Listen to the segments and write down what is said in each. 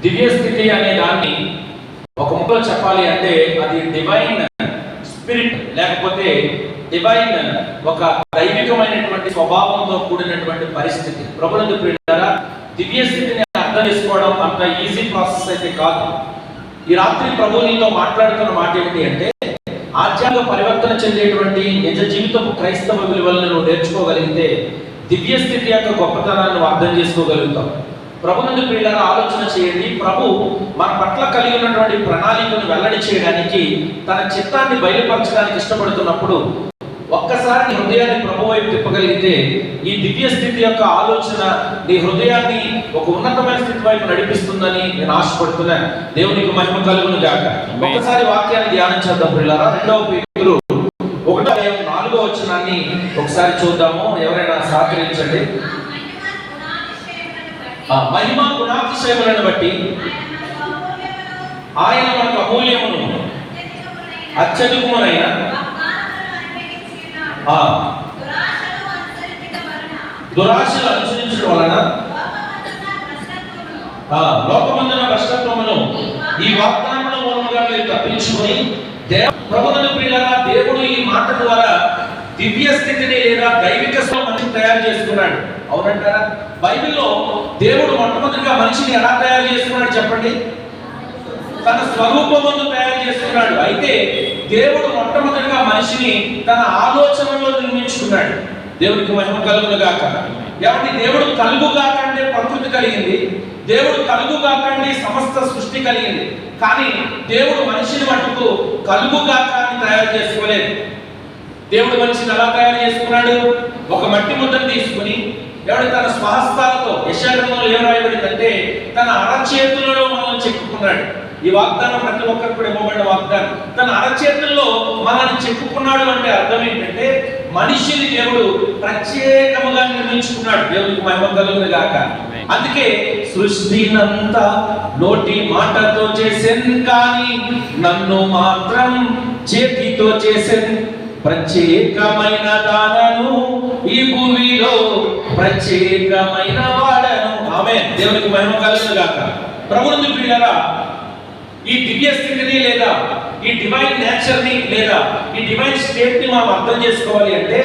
దివ్య స్థితి అనే దాన్ని ఒక ముక్కలో చెప్పాలి అంటే అది డివైన్ స్పిరిట్, లేకపోతే డివైన్ ఒక దైవికమైనటువంటి స్వభావంతో కూడినటువంటి పరిస్థితి. ప్రభునందు ప్రియులారా, దివ్య స్థితిని అర్థం చేసుకోవడం అంత ఈజీ ప్రాసెస్ అయితే కాదు. ఈ రాత్రి ప్రభు నీతో మాట్లాడుతున్న మాట ఏమిటి అంటే, ఆధ్యాత్మిక పరివర్తన చెందేటువంటి నిజ జీవితపు క్రైస్తవ విలువలను నువ్వు నేర్చుకోగలిగితే దివ్య స్థితి యొక్క గొప్పతనాన్ని అర్థం చేసుకోగలుగుతాం. ప్రభునందు ప్రియులారా, ఆలోచన చేయండి. ప్రభు మన పట్ల కలిగి ఉన్నటువంటి ప్రణాళికను వెల్లడి చేయడానికి, తన చిత్తాన్ని బయలుపరచడానికి ఇష్టపడుతున్నప్పుడు ఒక్కసారి నీ హృదయాన్ని ప్రభు వైపు తిప్పగలిగితే ఈ దివ్య స్థితి యొక్క ఆలోచన నీ హృదయాన్ని ఒక ఉన్నతమైన స్థితి వైపు నడిపిస్తుందని నేను ఆశపడుతున్నాను. దేవునికి మహిమ కలుగును గాక. ఒక్కసారి వాక్యాన్ని ధ్యానం చేద్దాం ప్రియులారా. 2 పేతురు 1:4 వచనాన్ని ఒకసారి చూద్దాము. ఎవరైనా సహకరించండి. మహిమ గుణాతిశయములను బట్టి ఆయన మనకు అమూల్యమును అత్యధికమునైన దురాశలు అనుసరించడం వలన లోకమందున భ్రష్టత్వమును ఈ వాగ్దానముల మూలముగా మీరు తప్పించుకొని ప్రభువును ప్రియులారా, దేవుడు ఈ మాట ద్వారా దివ్య స్థితిని లేదా దైవిక మనిషిని తయారు చేసుకున్నాడు. అవునంటారా? బైబిల్లో దేవుడు మొట్టమొదటిగా మనిషిని ఎలా తయారు చేసుకున్నాడు చెప్పండి? తన స్వరూపమును తయారు చేసుకున్నాడు. అయితే దేవుడు మొట్టమొదటిగా మనిషిని తన ఆలోచనలో నిర్మించుకున్నాడు. దేవుడికి మహిమ కలుగును గాక. కాబట్టి దేవుడు కలుగు గాక అంటే ప్రకృతి కలిగింది, దేవుడు కలుగు గాక అంటే సమస్త సృష్టి కలిగింది. కానీ దేవుడు మనిషిని మట్టుకు కలుగు గాక అని తయారు చేసుకోలేదు. దేవుడు మనిషిని ఎలా తయారు చేసుకున్నాడు? ఒక మట్టి ముద్దను తీసుకుని ఎవడు తన స్వహస్తాలతో, యెషయా-గ్రంథంలో ఏం రాయబడిందంటే తన అరచేతులలో మనల్ని చెక్కుకున్నాడు. ఈ వాగ్దానం ప్రతి ఒక్కరికి కూడా ఇవ్వబడిన వాగ్దానం. తన అరచేతుల్లో మనల్ని చెక్కుకున్నాడు అంటే అర్థం ఏంటంటే మనిషిని దేవుడు ప్రత్యేకముగా నిర్మించుకున్నాడు. దేవునికి మహిమ కలుగును గాక. అందుకే సృష్టినంతా నోటి మాటతో చేసెను, కానీ నన్ను మాత్రం చేతితో చేసెను. ప్రత్యేకమైన దానను ఈ భూమిలో ప్రత్యేకమైన వాడను. ఆమేన్. దేవునికి మహిమ కలుగును గాక. ప్రభువును ప్రియులారా, ఈ దివ్య స్థితిని లేదా ఈ డివైన్ నేచర్ ని లేదా ఈ డివైన్ స్టేట్ ని మనం అర్థం చేసుకోవాలి అంటే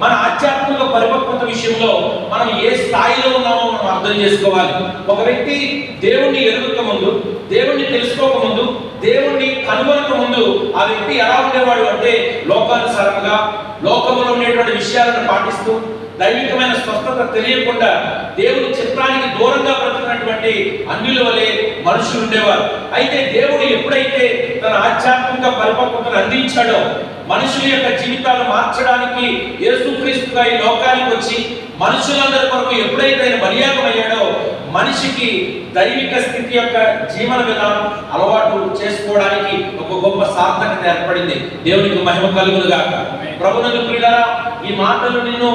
మన ఆధ్యాత్మిక పరిపక్వత విషయంలో మనం ఏ స్థాయిలో ఉన్నామో మనం అర్థం చేసుకోవాలి. ఒక వ్యక్తి దేవుణ్ణి ఎరుగక ముందు, దేవుణ్ణి తెలుసుకోక ముందు, దేవుణ్ణి కనుగొనక ముందు ఆ వ్యక్తి ఎలా ఉండేవాడు అంటే లోకానుసారంగా లోకంలో ఉండేటువంటి విషయాలను పాటిస్తూ దైవికమైన స్వస్థత తెలియకుండా దేవుని చిత్రానికి దూరంగా బ్రతుకున్నటువంటి అన్యుల వలె మనుషులు ఉండేవారు. అయితే దేవుడు ఎప్పుడైతే తన ఆధ్యాత్మిక పరిపక్వతను అందించాడో, మనుషుల యొక్క జీవితాలు మార్చడానికి యేసుక్రీస్తుగా ఈ లోకానికి వచ్చి మనుషులందరి కొరకు ఎప్పుడైతే ఆయన బలియాగమయ్యాడో, మనిషికి దైవిక స్థితి యొక్క జీవన విధానం అలవాటు చేసుకోవడానికి ఒక గొప్ప సార్థకత ఏర్పడింది. దేవునికి మహిమ కలుగును గాక. ప్రభువును ప్రియులారా, ఈ మాటలు నిన్ను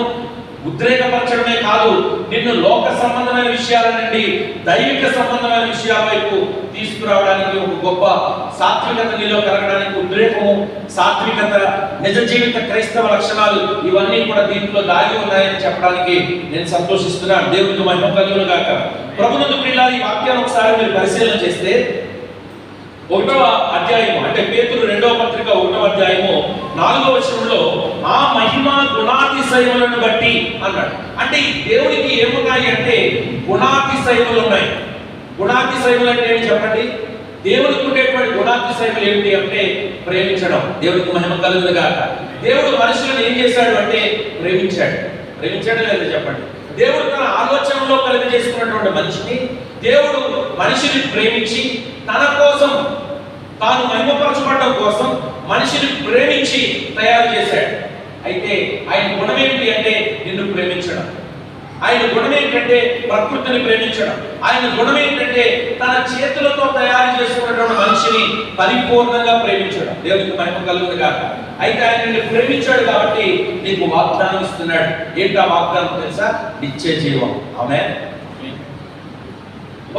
ఉద్రేకపరచడమే కాదు, నిన్ను లోక సంబంధమైన విషయాల నుండి దైవిక సంబంధమైన విషయాల వైపు తీసుకురావడానికి ఒక గొప్ప సాత్వికత నీలో కలగడానికి ఉద్రేకము, సాత్వికత, నిజ జీవిత క్రైస్తవ లక్షణాలు ఇవన్నీ కూడా దీంట్లో దాగి ఉన్నాయని చెప్పడానికి నేను సంతోషిస్తున్నాను. దేవునికి మహిమ కలుగును గాక. ప్రభువును ప్రియులారా, ఈ వాక్యాన్ని ఒకసారి మీరు పరిశీలన చేస్తే 1వ అధ్యాయము అంటే పేతురు 2వ పత్రిక 1వ అధ్యాయము 4వ వచనంలో ఆ మహిమ గుణాతిశయములను బట్టి అన్నాడు. అంటే ఈ దేవునికి ఏమున్నాయి అంటే గుణాతిశయములు ఉన్నాయి. గుణాతిశయములు అంటే ఏంటి చెప్పండి? దేవునికి ఉండేటువంటి గుణాతిశయములు ఏమిటి అంటే ప్రేమించడం. దేవునికి మహిమ కలుగును గాక. దేవుడు మనుషులను ఏం చేశాడు అంటే ప్రేమించాడు. ప్రేమించాడు లేదా చెప్పండి? దేవుడు తన ఆలోచనలో కలిగి చేసుకున్నటువంటి మనిషిని దేవుడు మనిషిని ప్రేమించి తన కోసం తాను మహిమపరచబడడం కోసం మనిషిని ప్రేమించి తయారు చేశాడు. అయితే ఆయన గుణం ఏంటి అంటే నిన్ను ప్రేమించడం. ఆయన గుణం ఏంటంటే ప్రకృతిని ప్రేమించడం. ఆయన గుణం ఏంటంటే తన చేతులతో తయారు చేసుకున్నటువంటి మనిషిని పరిపూర్ణంగా ప్రేమించడం. దేవునికి మహిమ కలుగును గాక. అయితే ఆయన నిన్ను ప్రేమించాడు కాబట్టి నీకు వాగ్దానం ఇస్తున్నాడు. ఏంటా వాగ్దానం తెలుసా? నిత్య జీవం. ఆమేన్.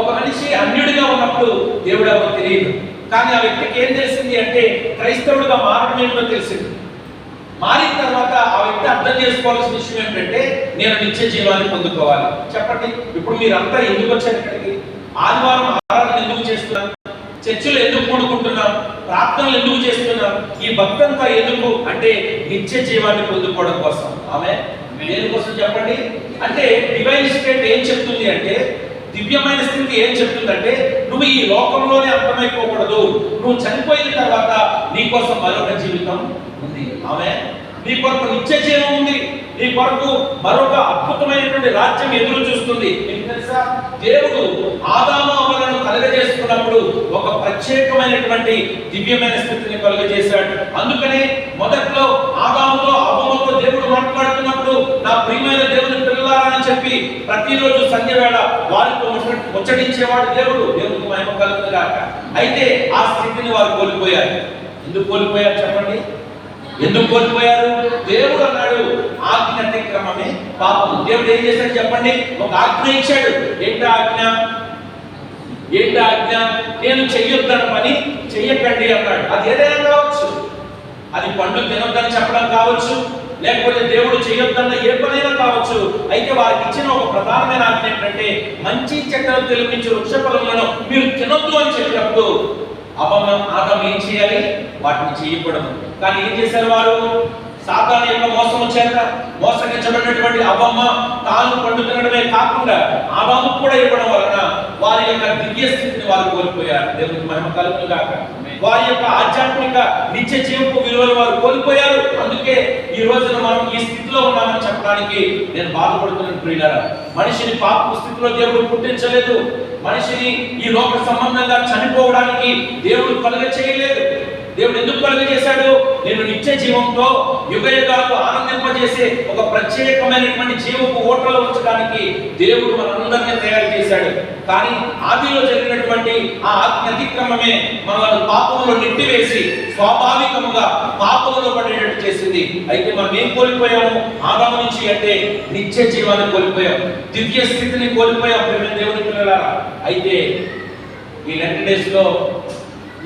ఒక మనిషి అన్యుడిగా ఉన్నప్పుడు దేవుడు ఎవరో తెలియదు, కానీ ఆ వ్యక్తికి ఏం తెలిసింది అంటే క్రైస్తవుడిగా మారడం ఏంటో తెలిసింది. మారిన తర్వాత ఆ వ్యక్తి అర్థం చేసుకోవాల్సిన విషయం ఏంటంటే నేను నిత్య జీవాన్ని పొందుకోవాలి. చెప్పండి, ఇప్పుడు మీరంతా ఎందుకు వచ్చారు ఇక్కడికి? ఆదివారం ఆరాధన ఎందుకు చేస్తున్నారు? చర్చలు ఎందుకు కూడుకుంటున్నాం? ప్రార్థనలు ఎందుకు చేస్తున్నాం? ఈ భక్తంతా ఎందుకు అంటే నిత్య జీవాన్ని పొందుకోవడం కోసం. ఆమె దేనికోసం చెప్పండి? అంటే డివైన్ స్టేట్ ఏం చెప్తుంది అంటే, దివ్యమైన స్థితి ఏం చెప్తుందంటే, నువ్వు ఈ లోకంలోనే అర్థమైపోకూడదు. నువ్వు చనిపోయిన తర్వాత నీ కోసం మరొక జీవితం ఉంది. ఆమె నీ కొరకు నిత్య జీవం ఉంది. నీ కొరకు మరొక అద్భుతమైనటువంటి రాజ్యం ఎదురు చూస్తుంది. మీకు తెలుసా, దేవుడు ఆదాము అవ్వలను కలుగజేసుకున్నప్పుడు ఒక ప్రత్యేకమైనటువంటి దివ్యమైన స్థితిని కలుగజేశాడు. అందుకనే మొదట్లో ఆదాముతో అవ్వతో దేవుడు మాట్లాడుతున్నప్పుడు నా ప్రియమైన దేవుని పిల్లలారా అని చెప్పి ప్రతిరోజు సంధ్య వేళ వారితో ముచ్చటించేవాడు దేవుడు. దేవుడికి మహిమ కలుగును గాక. అయితే ఆ స్థితిని వారు కోల్పోయారు. ఎందుకు కోల్పోయారు చెప్పండి? ఎందుకు కోల్పోయారు? దేవుడు అన్నాడు ఆజ్ఞ అతిక్రమమే పాపము. దేవుడు ఏం చేశాడు చెప్పండి? ఒక ఆజ్ఞ ఇచ్చాడు. ఏంటి ఆజ్ఞ? ఏంటి ఆజ్ఞ? నేను చెయ్యొద్దన్న పని చెయ్యకండి అన్నాడు. అది ఏదైనా కావచ్చు, అది పండు తినొద్దని చెప్పడం కావచ్చు, లేకపోతే దేవుడు చేయొద్దన్న ఏ పనైనా కావచ్చు. అయితే వారికి ఇచ్చిన ఒక ప్రధానమైన ఆజ్ఞ ఏంటంటే, మంచి చెడ్డలు తెలిపించే వృక్ష ఫలములను మీరు తినొద్దు అని చెప్పినప్పుడు ఆదాము ఏం చేయాలి? వాటిని చేయకూడదు. కానీ ఏం చేశారు వారు? సాతాను యొక్క మోసం చేత మోసగించబడినటువంటి అవ్వమ్మ తాను పండు తినడమే కాకుండా ఆదాముకు కూడా ఇవ్వడం వలన వారి యొక్క దివ్య స్థితిని వారు కోల్పోయారు. దేవునికి మహిమ కలుగును గాక. వారి యొక్క ఆధ్యాత్మిక నిత్య జీవపు విలువలు వారు కోల్పోయారు. అందుకే ఈ రోజున మనం ఈ స్థితిలో ఉన్నామని చెప్పడానికి నేను బాధపడుతున్నాను ప్రియులారా. మనిషిని పాపపు స్థితిలో దేవుడు పుట్టించలేదు. మనిషిని ఈ లోక సంబంధంగా చనిపోవడానికి దేవుడు కలుగ చేయలేదు. దేవుడు ఎందుకు కలుగజేశాడు? నేను నిత్య జీవంతో యుగయుగాలు ఆనందింపజేసే ఒక ప్రత్యేకమైనటువంటి జీవపు ఓటలో ఉంచడానికి దేవుడు మనందరినీ తయారు చేశాడు. కానీ ఆదిలో జరిగినటువంటి ఆ ఆజ్ఞ అతిక్రమమే మనల్ని పాపంలో నెట్టివేసి స్వాభావికముగా పాపంలో పడేటట్టు చేసింది. అయితే మనం ఏం కోల్పోయాము ఆదాము నుంచి అంటే నిత్య జీవాన్ని కోల్పోయాం, దివ్య స్థితిని కోల్పోయాం దేవుని పిల్లలారా. అయితే ఈ 90 డేస్ లో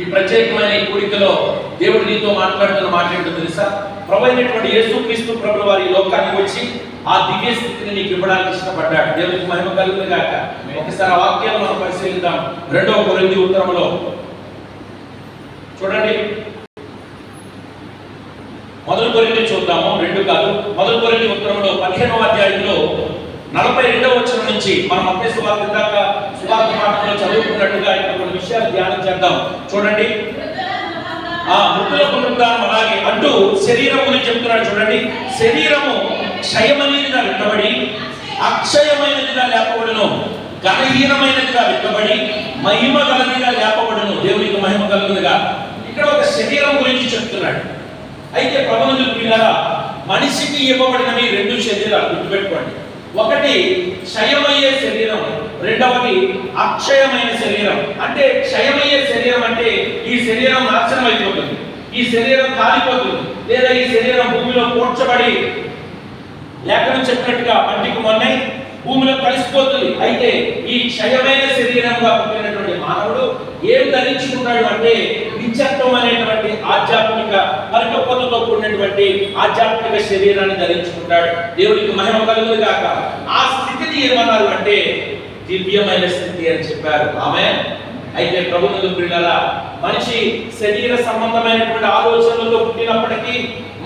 ఈ ప్రత్యేకమైన ఈ కూడికలో దేవుడు నీతో మాట్లాడుతున్న మాట ఏంటో తెలుసా? ప్రభువైనటువంటి యేసుక్రీస్తు ప్రభువు వారి లోకానికి వచ్చి ఆ దివ్య స్థితిని నీకు ఇవ్వడానికి ఇష్టపడ్డాడు. దేవునికి మహిమ కలుగును గాక. ఒకసారి ఆ వాక్యాలను మనం పరిశీలిద్దాం. 2వ కొరింథీ ఉత్తరములో చూడండి. 1 కొరింథీ చూద్దాము, 2 కాదు. 1 కొరింథీ ఉత్తరములో 15వ అధ్యాయంలో 42వ వచనం నుంచి మనం మత్తయి సువార్త ఇందాక సువార్త పాఠంలో చదువుకున్నట్టుగా ఇక్కడ కొన్ని విషయాలు ధ్యానం చేద్దాం. చూడండి, మృతుల పునరుద్ధానం అలాగే అంటూ శరీరం గురించి చెప్తున్నాడు. చూడండి, శరీరము క్షయమైనదిగా విత్తబడి అక్షయమైనదిగా లేపబడును, ఘనహీనమైనదిగా విత్తబడి మహిమ గలదిగా లేపబడును. దేవునికి మహిమ కలుగునుగా. ఇక్కడ ఒక శరీరం గురించి చెప్తున్నాడు. అయితే ప్రభువుని ప్రియులారా, మనిషికి ఇవ్వబడినవి 2 శరీరాలు గుర్తుపెట్టుకోండి. ఒకటి క్షయమయ్యే శరీరం, రెండవది అక్షయమైన శరీరం. అంటే క్షయమయ్యే శరీరం అంటే ఈ శరీరం నాశనం అయిపోతుంది, ఈ శరీరం కాలిపోతుంది, లేదా ఈ శరీరం భూమిలో పూడ్చబడి లేఖనం చెప్పినట్టుగా మట్టికి మొన్నే భూమిలో కలిసిపోతుంది. అయితే ఈ క్షయమైన శరీరంగా పుట్టినటువంటి మానవుడు ఏం ధరించుకున్నాడు అంటే నిత్యత్వం అనేటువంటి ఆధ్యాత్మిక పరిపక్వతతో కూడినటువంటి ఆధ్యాత్మిక శరీరాన్ని ధరించుకుంటాడు. దేవుడికి మహిమ కలుగును గాక. ఆ స్థితిని ఏమన్నారు అంటే దివ్యమైన స్థితి అని చెప్పారు. ఆమేన్. అయితే ప్రభువుని ప్రియులారా, మనిషి శరీర సంబంధమైనటువంటి ఆలోచనలతో పుట్టినప్పటికీ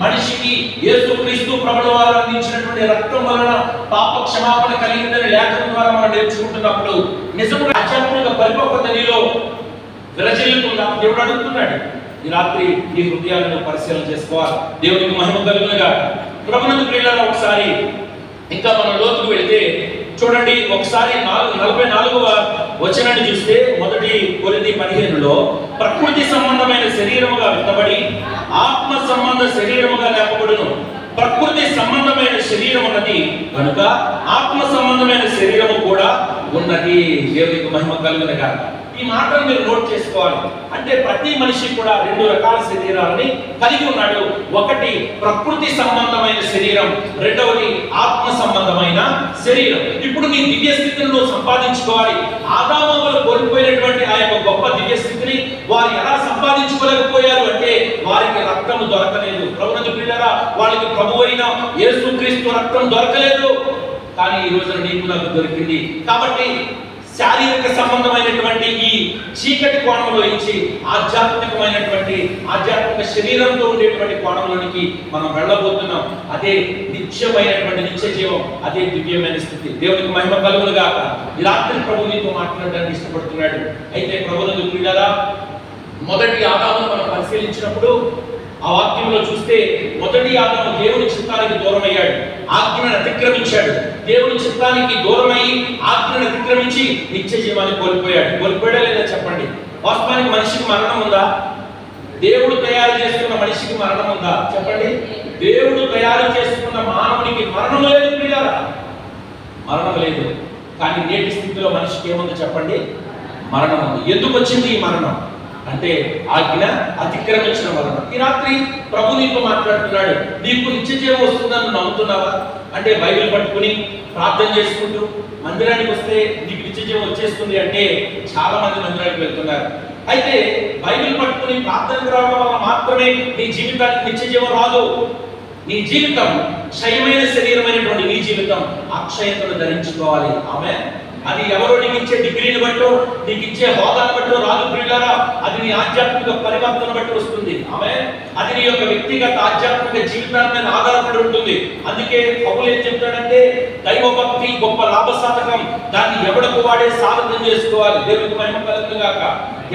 మనిషికి యేసుక్రీస్తు ప్రభువు వారు అందించినటువంటి రక్తం వలన పాప క్షమాపణ కలిగిందని లేఖనం ద్వారా మనం నేర్చుకుంటున్నప్పుడు నిజంగా ఆధ్యాత్మిక పరిపక్వత నీలో విరజిల్లుతుందా? దేవుడు అడుగుతున్నాడు. ఈ రాత్రి ఈ హృదయాలను పరిశీలన చేసుకోవాలి. దేవునికి మహిమ కలుగునుగా. ప్రభువుని ప్రియులారా, ఒకసారి ఇంకా మనం లోతుకు వెళితే చూడండి, ఒకసారి 44వ వచనాన్ని చూస్తే 1 కొరింథీ 15లో ప్రకృతి సంబంధమైన శరీరముగా విత్తబడి ఆత్మ సంబంధ శరీరముగా లేపబడును. ప్రకృతి సంబంధమైన శరీరం ఉన్నది కనుక ఆత్మ సంబంధమైన శరీరము కూడా ఉన్నది. దేవునికి మహిమ కలుగునుగా. ఈ మాటను మీరు నోట్ చేసుకోవాలి. అంటే ప్రతి మనిషి కూడా రెండు రకాల శరీరాలని కలిగి ఉన్నాడు. ఒకటి ప్రకృతి సంబంధమైన శరీరం, రెండవది ఆత్మ సంబంధమైన శరీరం. ఇప్పుడు నీ దివ్య స్థితిని నువ్వు సంపాదించుకోవాలి. ఆదాములు కోల్పోయినటువంటి ఆ యొక్క గొప్ప దివ్య స్థితిని వారు ఎలా సంపాదించుకోలేకపోయారు అంటే వారికి రక్తము దొరకలేదు. ప్రభునందు ప్రియులారా, వాళ్ళకి ప్రభువైన యేసుక్రీస్తు రక్తం దొరకలేదు. కానీ ఈ రోజున నీకు నాకు దొరికింది. కాబట్టి శారీరక సంబంధమైనటువంటి ఈ చీకటి కోణంలో ఇచ్చి ఆధ్యాత్మిక శరీరంతో ఉండేటువంటి కోణంలోనికి మనం వెళ్ళబోతున్నాం. అదే నిత్యమైనటువంటి నిత్య జీవం, అదే దివ్యమైన స్థితి. దేవునికి మహిమ కలుగును గాక. ఈ రాత్రి ప్రభు నీతో మాట్లాడడానికి ఇష్టపడుతున్నాడు. అయితే ప్రభువును ప్రియులారా, మొదటి ఆదామును మనం పరిశీలించినప్పుడు ఆ వాక్యంలో చూస్తే మొదటి ఆదాము దేవుని చిత్తానికి దూరమయ్యాడు, ఆజ్ఞను అతిక్రమించాడు. దేవుని చిత్తానికి దూరమై ఆజ్ఞను అతిక్రమించి నిత్య జీవాన్ని కోల్పోయాడా లేదా చెప్పండి? వాస్తవానికి మనిషికి మరణం ఉందా? దేవుడు తయారు చేసుకున్న మనిషికి మరణం ఉందా చెప్పండి? దేవుడు తయారు చేసుకున్న మానవునికి మరణం లేదు ప్రియులారా, మరణం లేదు. కానీ నేటి స్థితిలో మనిషికి ఏముంది చెప్పండి? మరణం ఉంది. ఎందుకు వచ్చింది ఈ మరణం అంటే ఆజ్ఞ అతిక్రమించిన మరణం. ఈ రాత్రి ప్రభు నీతో మాట్లాడుతున్నాడు. నీకు నిత్య జీవం వస్తుందని నమ్ముతున్నావా? అంటే బైబిల్ పట్టుకుని ప్రార్థన చేసుకుంటూ మందిరానికి వస్తే నీకు నిత్య జీవం వచ్చేస్తుంది అంటే చాలా మంది మందిరానికి వెళ్తున్నారు. అయితే బైబిల్ పట్టుకుని ప్రార్థనకు రావడం వల్ల మాత్రమే నీ జీవితానికి నిత్య జీవం రాదు. నీ జీవితం క్షయమైన శరీరమైనటువంటి నీ జీవితం అక్షయతను ధరించుకోవాలి. ఆమె అది ఎవరో నీకు ఇచ్చే డిగ్రీని బట్టో, నీకు ఇచ్చే హోదాను బట్టో రాదు ప్రియులారా. అది నీ ఆధ్యాత్మిక పరివర్తన బట్టి వస్తుంది. ఆమె అది నీ యొక్క వ్యక్తిగత ఆధ్యాత్మిక జీవితాన్ని మీద ఆధారపడి ఉంటుంది. అందుకే పౌలు ఏం చెప్తాడంటే దైవభక్తి గొప్ప లాభసాధకం, దాన్ని ఎవడకు వాడే సాధన చేసుకోవాలి. దేవునికి మహిమ కలుగును గాక.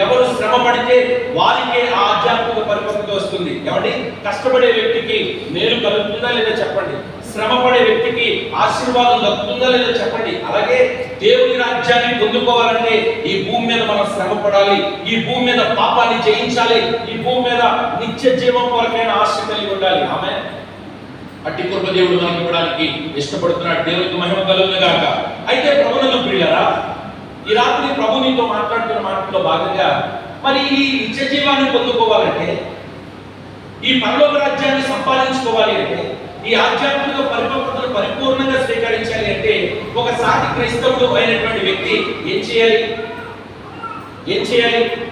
ఎవరు శ్రమ పడితే వారికే ఆ ఆధ్యాత్మిక పరిపక్వత వస్తుంది. ఎవరి కష్టపడే వ్యక్తికి మేలు కలుగుతుందా లేదా చెప్పండి? శ్రమ పడే వ్యక్తికి ఆశీర్వాదం దక్కుతుందా లేదా చెప్పండి? అలాగే దేవుని రాజ్యాన్ని పొందుకోవాలంటే ఈ భూమి మీద మనం శ్రమ పడాలి, ఈ భూమి మీద పాపాన్ని జయించాలి, ఈ భూమి మీద నిత్య జీవం కొరకైన ఆశ కలిగి ఉండాలి. ఆమె అట్టి కృప దేవుడు మనకి ఇవ్వడానికి ఇష్టపడుతున్నాడు. దేవునికి మహిమ కలుగును గాక. అయితే ప్రభువునందు ప్రియులారా, ఈ రాత్రి ప్రభు నీతో మాట్లాడుతున్న మాటల్లో భాగంగా మరి ఈ నిత్య జీవాన్ని పొందుకోవాలంటే, ఈ పరలోక రాజ్యాన్ని సంపాదించుకోవాలి అంటే, ఈ ఆధ్యాత్మిక పరిపక్వతను పరిపూర్ణంగా స్వీకరించాలి అంటే ఒక సాటి క్రైస్తవుడు అయినటువంటి వ్యక్తి ఏం చేయాలి?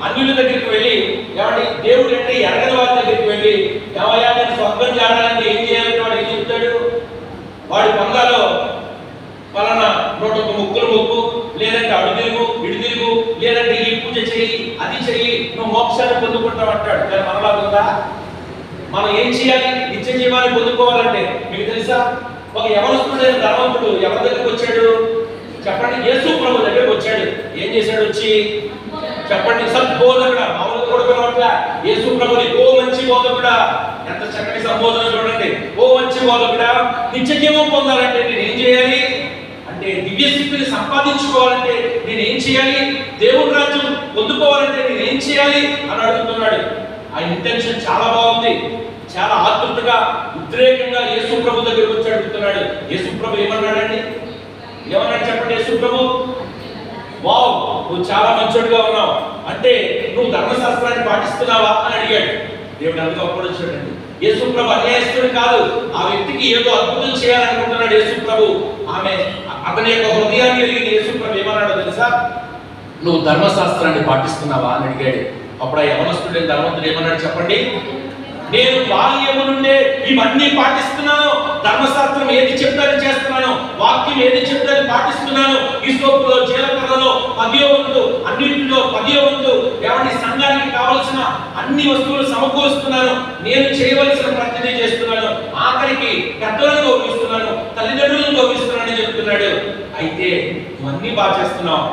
అన్యుల దగ్గరికి వెళ్ళి ఏమంటే దేవుడు అంటే ఎరగని వారి దగ్గరికి వెళ్ళి ఏమయ్యా నేను స్వర్గం చేరాలంటే ఏం చేయాలంటే వాడు ఏం చెప్తాడు? వాడి పొందాలో పలానా 101 ముక్కులు మొక్కు, లేదంటే ఇడు తిరుగు, లేదంటే ఈ పూజ చెయ్యి, అది చెయ్యి, నువ్వు మోక్షాన్ని పొందుకుంటావు అంటాడు. కానీ మనలా ఉందా? మనం ఏం చేయాలి నిత్య జీవాన్ని పొందుకోవాలంటే? మీకు తెలుసా, ఒక యవనస్తుడైన ధనవంతుడు ఎవరి దగ్గరికి వచ్చాడు చెప్పండి? యేసు ప్రభు దగ్గరికి వచ్చాడు. ఏం చేశాడు? వచ్చి చెప్పండి, సద్బోధకుడా. మామూలుగా కూడా పిలవట్లా. యేసు ప్రభుని ఓ మంచి బోధకుడా, ఎంత చక్కటి సంబోధన చూడండి. ఓ మంచి బోధకుడా, నిత్య జీవం పొందాలంటే నేను ఏం చేయాలి అంటే, దివ్య స్థితిని సంపాదించుకోవాలంటే నేను ఏం చేయాలి, దేవుని రాజ్యం పొందుకోవాలంటే నేను ఏం చేయాలి అని అడుగుతున్నాడు. ఆయన ఇంటెన్షన్ చాలా బాగుంది. చాలా ఆతృతగా ఉద్రేకంగా యేసు ప్రభు దగ్గరికి వచ్చి అడుగుతున్నాడు. యేసు ప్రభు ఏమన్నాడండి? ఏమన్నాడు చెప్పండి? యేసు ప్రభు, వావ్ నువ్వు చాలా మంచోడుగా ఉన్నావు, అంటే నువ్వు ధర్మశాస్త్రాన్ని పాటిస్తున్నావా అని అడిగాడు. దేవుడు అందుకు అప్పుడు వచ్చాడండి. యేసు ప్రభు అన్యాయస్తుడు కాదు. ఆ వ్యక్తికి ఏదో అద్భుతం చేయాలనుకుంటున్నాడు యేసు ప్రభు. అతని యొక్క హృదయాన్ని ఎరిగిన యేసు ప్రభు ఏమన్నాడో తెలుసా? నువ్వు ధర్మశాస్త్రాన్ని పాటిస్తున్నావా అని అడిగాడు. అప్పుడు ఆ యవనస్తుడైన ధర్మవంతుడు ఏమన్నాడు చెప్పండి? నేను బాల్యము నుండే ఇవన్నీ పాటిస్తున్నాను, ధర్మశాస్త్రం ఏది చెప్తారో చేస్తున్నాను, వాక్యం ఏది చెప్తారో పాటిస్తున్నాను, ఈ సోపులో జీలకర్రలో 10వ వంతు, అన్నింటిలో 10వ వంతు ఎవరి సంఘానికి కావలసిన అన్ని వస్తువులు సమకూరుస్తున్నాను, నేను చేయవలసిన ప్రతిదీ చేస్తున్నాను, ఆఖరికి పెద్దలను గౌరవిస్తున్నాను, తల్లిదండ్రులను గౌరవిస్తున్నాను అని చెప్తున్నాడు. అయితే ఇవన్నీ బాగా చేస్తున్నాం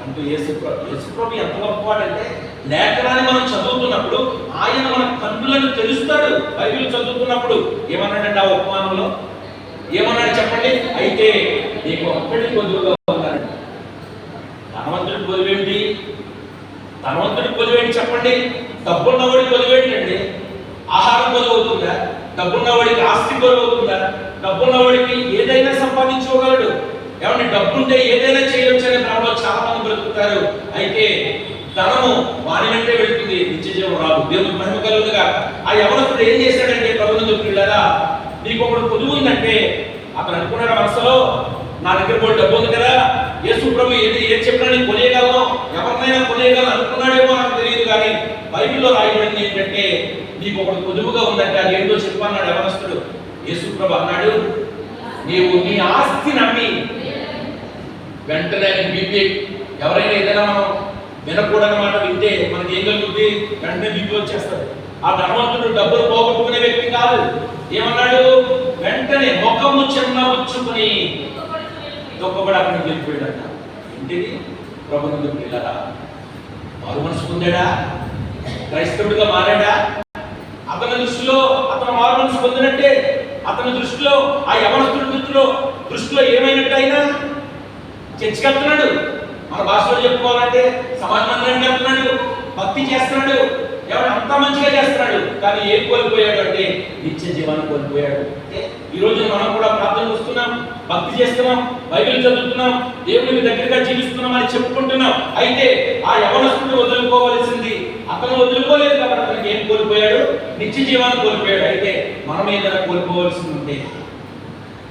అంటూ యేసుప్రభు ఎంత గొప్పవాడంటే, లేఖనాన్ని మనం చదువుతున్నప్పుడు ఆయన మన కన్నులను తెలుస్తాడు. బైబిల్ చదువుతున్నప్పుడు ఏమన్నాడంటే ఆ ఉపమానంలో ఏమన్నాడు చెప్పండి? అయితే నీకు ఒక్కడి కొద్దుగా ఉన్నాడు. ధనవంతుడి కొలువేంటి? ధనవంతుడి కొలువేంటి చెప్పండి? డబ్బున్నవాడి కొలువేంటి అండి? ఆహారం కొలువు అవుతుందా? డబ్బున్నవాడికి ఆస్తి కొలువు అవుతుందా? డబ్బున్నవాడికి ఏదైనా సంపాదించుకోగలడు. ఏమంటే డబ్బుంటే ఏదైనా చేయొచ్చు అనే దానిలో చాలా మంది బ్రతుకుతారు. అయితే కాదు. దేవునికి మహిమ కలుగును గాక. ఆ యవనస్తుడు ఏం చేశాడంటే ప్రభునందు ప్రియులారా, నీకు ఒకడు పొదుగు ఉందంటే అతను అనుకున్నాడు మనసులో, నా దగ్గర కూడా డబ్బు ఉంది కదా, యేసు ప్రభు ఏది చెప్పినా నేను కొనేయగలను, ఎవరినైనా కొనేయగలను అనుకున్నాడేమో నాకు తెలియదు. కానీ బైబిల్లో రాయబడింది ఏంటంటే నీకు ఒకడు పొదుగుగా ఉందంటే అది ఏంటో చెప్పన్నాడు యవనస్తుడు. యేసు ప్రభు అన్నాడు, నీవు నీ ఆస్తి నమ్మి వెంటనే బీపీ. ఎవరైనా ఏదైనా మనం వినకూడని మాట వింటే మనకి ఏం కలుగుతుంది? వెంటనే బీపీ వచ్చేస్తారు. ఆ ధనవంతుడు డబ్బులు పోగొట్టుకునే వ్యక్తి కాదు. ఏమన్నాడు? వెంటనే ముఖము చిన్నబుచ్చుకుని దుఃఖపడి అక్కడికి వెళ్ళిపోయాడట. ఏంటిది? ప్రభునందు ప్రియులారా, మారు మనసు పొందాడా? క్రైస్తవుడిగా మారాడా? అతని దృష్టిలో అతను మారు మనసు పొందినట్టే. అతని దృష్టిలో, ఆ యవనస్తుడి దృష్టిలో ఏమైనట్టు అయినా చర్చికి వెళ్తున్నాడు, మన భాషలో చెప్పుకోవాలంటే సమాజ మందిరానికి వెళ్తున్నాడు, భక్తి చేస్తున్నాడు, ఎవరు అంతా మంచిగా చేస్తున్నాడు. కానీ ఏం కోల్పోయాడు అంటే నిత్య జీవాన్ని కోల్పోయాడు. ఈ రోజు మనం కూడా ప్రార్థన చేస్తున్నాం, భక్తి చేస్తున్నాం, బైబిల్ చదువుతున్నాం, దేవునికి దగ్గరగా జీవిస్తున్నాం అని చెప్పుకుంటున్నాం. అయితే ఆ యవనస్తుడు వదులుకోవాల్సింది అతను వదులుకోలేదు కాబట్టి అతనికి ఏం కోల్పోయాడు? నిత్య జీవాన్ని కోల్పోయాడు. అయితే మనం ఏదైనా కోల్పోవలసింది ఉంటే,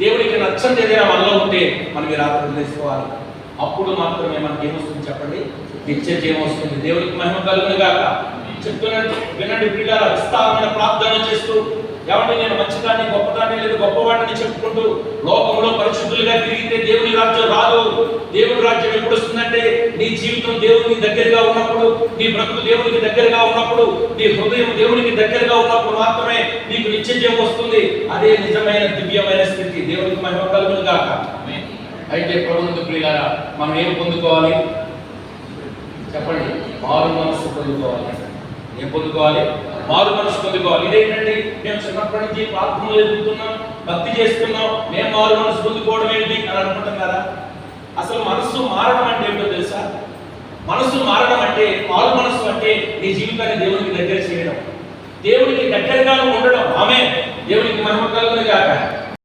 దేవుడికి నచ్చని ఏదైనా మనలో ఉంటే మనం ఈ రాత్రి తెలుసుకోవాలి. అప్పుడు మాత్రమే మనకి ఏమొస్తుంది చెప్పండి? నిత్య జీవం వస్తుంది. దేవుడికి మహిమ కలుగును గాక. చెప్తున్నాను వినండి ప్రియులారా, విస్తారమైన ప్రార్థన చేస్తూ ఎవరిని నేను మంచిదాన్ని, గొప్పదాన్ని, లేదా గొప్పవాడిని చెప్పుకుంటూ లోకంలో పరిశుద్ధులుగా తిరిగితే దేవుని రాజ్యం రాదు. దేవుని రాజ్యం ఎప్పుడు వస్తుందంటే నీ జీవితం దేవునికి దగ్గరగా ఉన్నప్పుడు, నీ బ్రతుకు దేవునికి దగ్గరగా ఉన్నప్పుడు, నీ హృదయం దేవునికి దగ్గరగా ఉన్నప్పుడు మాత్రమే నీకు నిత్య జీవం వస్తుంది. అదే నిజమైన దివ్యమైన స్థితి. దేవునికి మహిమ కలుగును గాక. అయితే ప్రభునందు ప్రియులారా, మనం ఏం పొందుకోవాలి చెప్పండి? మారు మనసు పొందుకోవాలి. ఏం పొందుకోవాలి? మారు మనసు పొందుకోవాలి. ఇదేంటండి, మేము చిన్నప్పటి నుంచి ప్రార్థనలు ఎదుగుతున్నాం, భక్తి చేస్తున్నాం, మేము మారు మనసు పొందుకోవడం ఏంటి అని అనుకుంటాం కదా. అసలు మనసు మారడం అంటే ఏంటో తెలుసా? మనసు మారడం అంటే, మారు మనసు అంటే నీ జీవితాన్ని దేవునికి దగ్గర చేయడం, దేవునికి దగ్గరగా ఉండడం. ఆమె దేవునికి మహిమ కలుగును గాక.